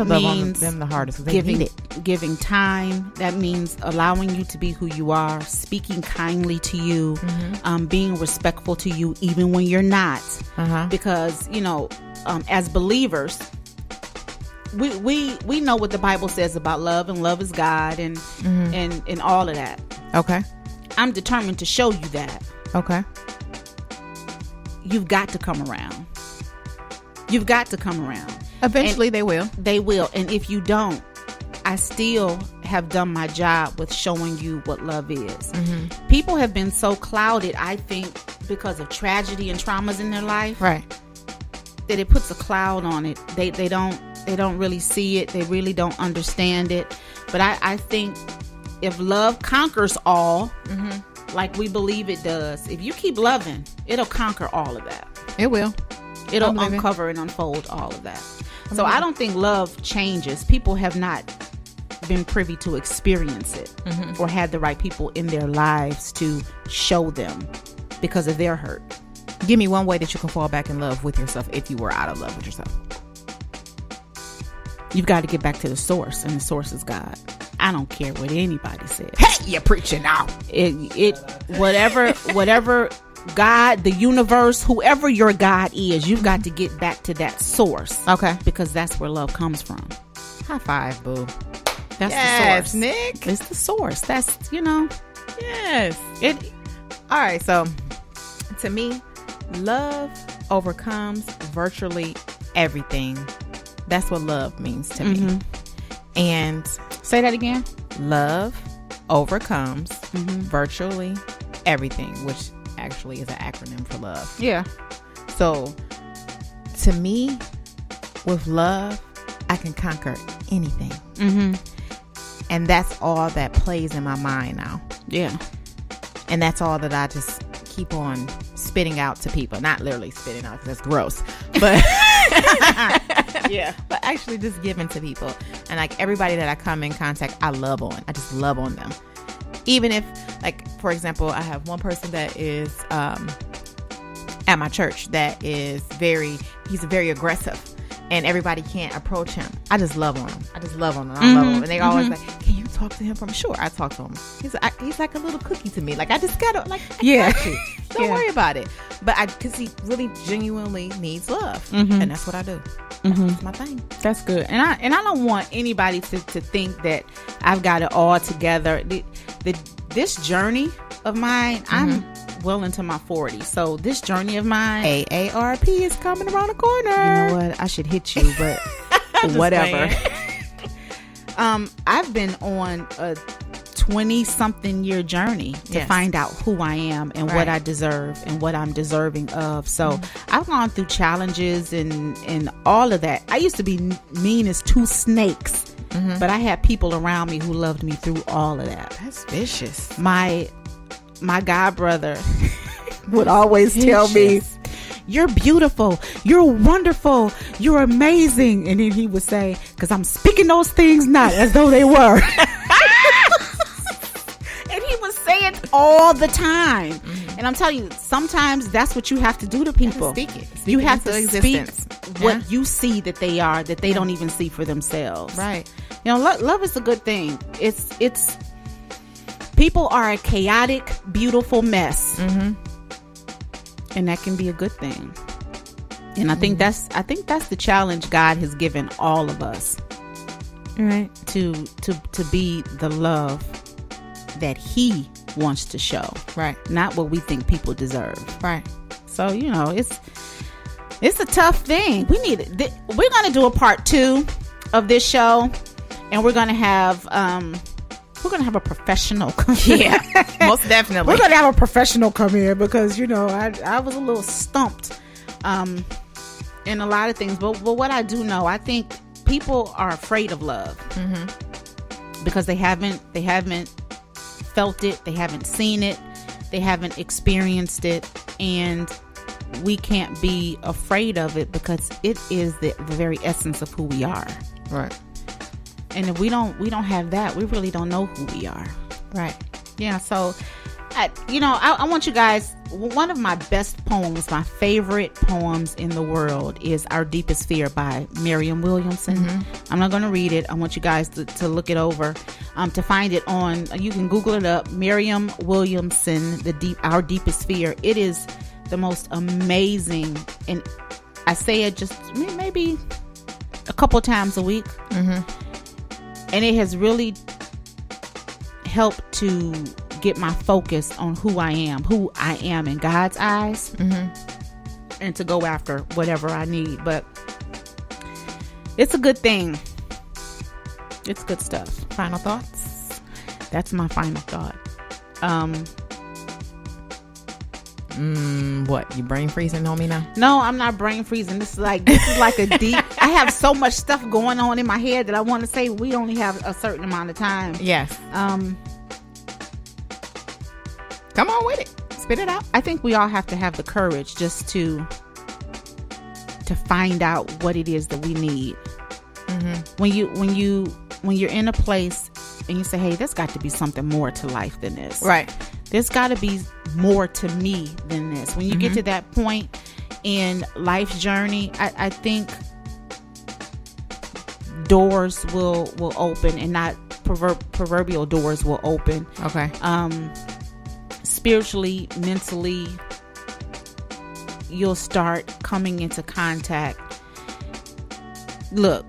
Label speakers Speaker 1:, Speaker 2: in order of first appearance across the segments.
Speaker 1: That means
Speaker 2: them the hardest. They need it.
Speaker 1: Giving time. That means allowing you to be who you are, speaking kindly to you, being respectful to you, even when you're not. Because, as believers, we know what the Bible says about love, and love is God, and all of that.
Speaker 2: Okay.
Speaker 1: I'm determined to show you that.
Speaker 2: Okay.
Speaker 1: You've got to come around. You've got to come around.
Speaker 2: Eventually they will.
Speaker 1: They will. And if you don't, I still have done my job with showing you what love is. People have been so clouded, I think, because of tragedy and traumas in their life.
Speaker 2: Right.
Speaker 1: That it puts a cloud on it. They don't really see it. They really don't understand it. But I think if love conquers all, like we believe it does, if you keep loving, it'll conquer all of that.
Speaker 2: It will.
Speaker 1: It'll uncover and unfold all of that. So I don't think love changes. People have not been privy to experience it or had the right people in their lives to show them because of their hurt.
Speaker 2: Give me one way that you can fall back in love with yourself if you were out of love with yourself.
Speaker 1: You've got to get back to the source, and the source is God. I don't care what anybody says.
Speaker 2: Hey, you're preaching now.
Speaker 1: Whatever God, the universe, whoever your God is, you've got to get back to that source.
Speaker 2: Okay.
Speaker 1: Because that's where love comes from.
Speaker 2: High five, boo.
Speaker 1: That's the source.
Speaker 2: Nick.
Speaker 1: It's the source. That's,
Speaker 2: Yes. All right. So, to me, love overcomes virtually everything. That's what love means to me. And
Speaker 1: say that again.
Speaker 2: Love overcomes virtually everything, which actually is an acronym for love.
Speaker 1: Yeah.
Speaker 2: So to me, with love, I can conquer anything. And that's all that plays in my mind now.
Speaker 1: Yeah.
Speaker 2: And that's all that I just keep on spitting out to people. Not literally spitting out, because that's gross. But yeah, but actually just giving to people. And like everybody that I come in contact, I just love on them. Even if, like, for example, I have one person that is at my church that is he's very aggressive, and everybody can't approach him. I just love on him. I love him. And they always like, can you talk to him? Sure, I talk to him. He's like a little cookie to me. Like, I just gotta, like, I got you. Don't worry about it. But because he really genuinely needs love, and that's what I do. That's my thing.
Speaker 1: That's good. And I don't want anybody to think that I've got it all together. This journey of mine, I'm well into my 40s. So this journey of mine,
Speaker 2: AARP is coming around the corner.
Speaker 1: You know what? I should hit you, but whatever. I've been on a 20-something year journey to find out who I am and what I deserve and what I'm deserving of. So I've gone through challenges and all of that. I used to be mean as two snakes, but I had people around me who loved me through all of that.
Speaker 2: That's vicious.
Speaker 1: My god brother would always tell me, you're beautiful, you're wonderful, you're amazing. And then he would say, because I'm speaking those things not as though they were. And he would say it all the time. And I'm telling you, sometimes that's what you have to do to people.
Speaker 2: Speak it.
Speaker 1: You have to
Speaker 2: speak
Speaker 1: what you see that they are, that they don't even see for themselves.
Speaker 2: Right.
Speaker 1: Love is a good thing. It's people are a chaotic, beautiful mess. And that can be a good thing. And I think that's the challenge God has given all of us.
Speaker 2: Right.
Speaker 1: To be the love that He wants to show.
Speaker 2: Right.
Speaker 1: Not what we think people deserve.
Speaker 2: Right.
Speaker 1: So, it's a tough thing. We're going to do a part 2 of this show, and we're going to have a professional come in.
Speaker 2: Yeah, most definitely.
Speaker 1: We're going to have a professional come in because, I was a little stumped in a lot of things. But what I do know, I think people are afraid of love because they haven't felt it. They haven't seen it. They haven't experienced it. And we can't be afraid of it because it is the very essence of who we are.
Speaker 2: Right.
Speaker 1: And if we don't have that, we really don't know who we are.
Speaker 2: Right.
Speaker 1: Yeah. So, I want you guys one of my best poems, my favorite poems in the world is Our Deepest Fear by Mariam Williamson. I'm not going to read it. I want you guys to look it over. To find it on, you can Google it up, Mariam Williamson, Our Deepest Fear. It is the most amazing, and I say it just maybe a couple times a week. And it has really helped to get my focus on who I am in God's eyes, and to go after whatever I need. But it's a good thing. It's good stuff.
Speaker 2: Final thoughts?
Speaker 1: That's my final thought.
Speaker 2: What? You brain freezing on me now?
Speaker 1: No, I'm not brain freezing. This is like a deep. I have so much stuff going on in my head that I want to say. We only have a certain amount of time.
Speaker 2: Yes. Come on with it. Spit it out.
Speaker 1: I think we all have to have the courage just to find out what it is that we need. When you're in a place and you say, hey, there's got to be something more to life than this.
Speaker 2: Right.
Speaker 1: There's got to be more to me than this. When you get to that point in life's journey, I think doors will open, and not proverbial doors will open.
Speaker 2: Okay.
Speaker 1: Spiritually, mentally, you'll start coming into contact. Look,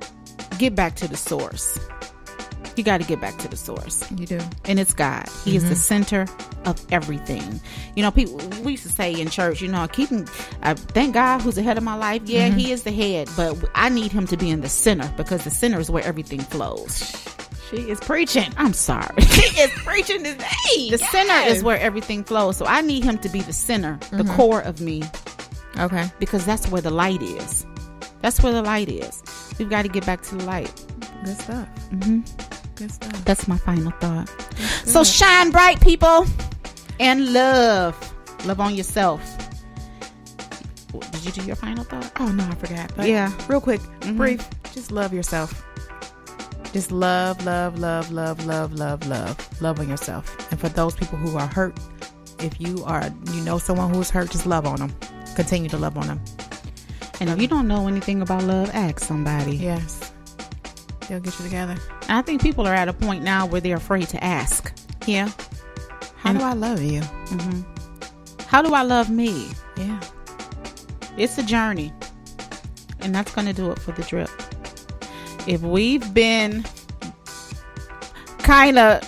Speaker 1: get back to the source. You got to get back to the source.
Speaker 2: You do.
Speaker 1: And it's God. He is the center of everything. You know, people, we used to say in church, you know, thank God who's the head of my life. Yeah, he is the head, but I need him to be in the center, because the center is where everything flows.
Speaker 2: She is preaching.
Speaker 1: I'm sorry.
Speaker 2: She is preaching today.
Speaker 1: The center is where everything flows. So I need him to be the center, the core of me.
Speaker 2: Okay.
Speaker 1: Because that's where the light is. That's where the light is. We've got to get back to the light.
Speaker 2: Good stuff. Good stuff.
Speaker 1: That's my final thought. So shine bright, people, and love on yourself. Did you do your final thought?
Speaker 2: Oh no, I forgot. But
Speaker 1: yeah,
Speaker 2: real quick, brief. Just love yourself. Just love on yourself. And for those people who are hurt, if you know someone who's hurt, just love on them. Continue to love on them.
Speaker 1: And if you don't know anything about love, ask somebody.
Speaker 2: Yes. They'll get you together.
Speaker 1: And I think people are at a point now where they're afraid to ask.
Speaker 2: Yeah. How do I love you?
Speaker 1: How do I love me?
Speaker 2: Yeah.
Speaker 1: It's a journey. And that's going to do it for the drip. If we've been kind of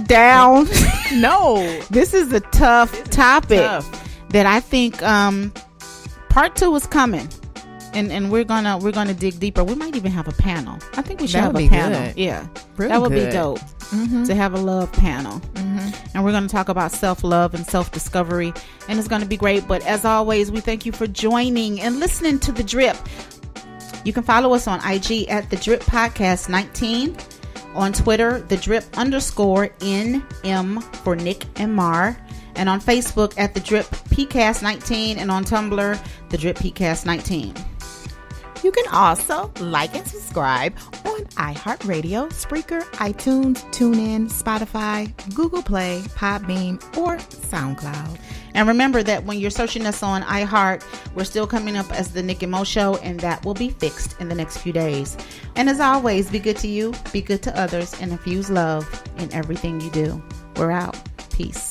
Speaker 1: down,
Speaker 2: no,
Speaker 1: this is a tough topic that I think part 2 is coming. And we're gonna dig deeper. We might even have a panel. I think we should have a panel.
Speaker 2: Good.
Speaker 1: Yeah,
Speaker 2: really
Speaker 1: that would
Speaker 2: good.
Speaker 1: be dope to have a love panel. And we're gonna talk about self-love and self-discovery, and it's gonna be great. But as always, we thank you for joining and listening to The Drip. You can follow us on IG at The Drip Podcast 19, on Twitter The Drip _NM for Nick and Mar, and on Facebook at The Drip PCast 19, and on Tumblr The Drip PCast 19.
Speaker 2: You can also like and subscribe on iHeartRadio, Spreaker, iTunes, TuneIn, Spotify, Google Play, Podbean, or SoundCloud.
Speaker 1: And remember that when you're searching us on iHeart, we're still coming up as the Nick and Mo Show, and that will be fixed in the next few days. And as always, be good to you, be good to others, and infuse love in everything you do. We're out. Peace.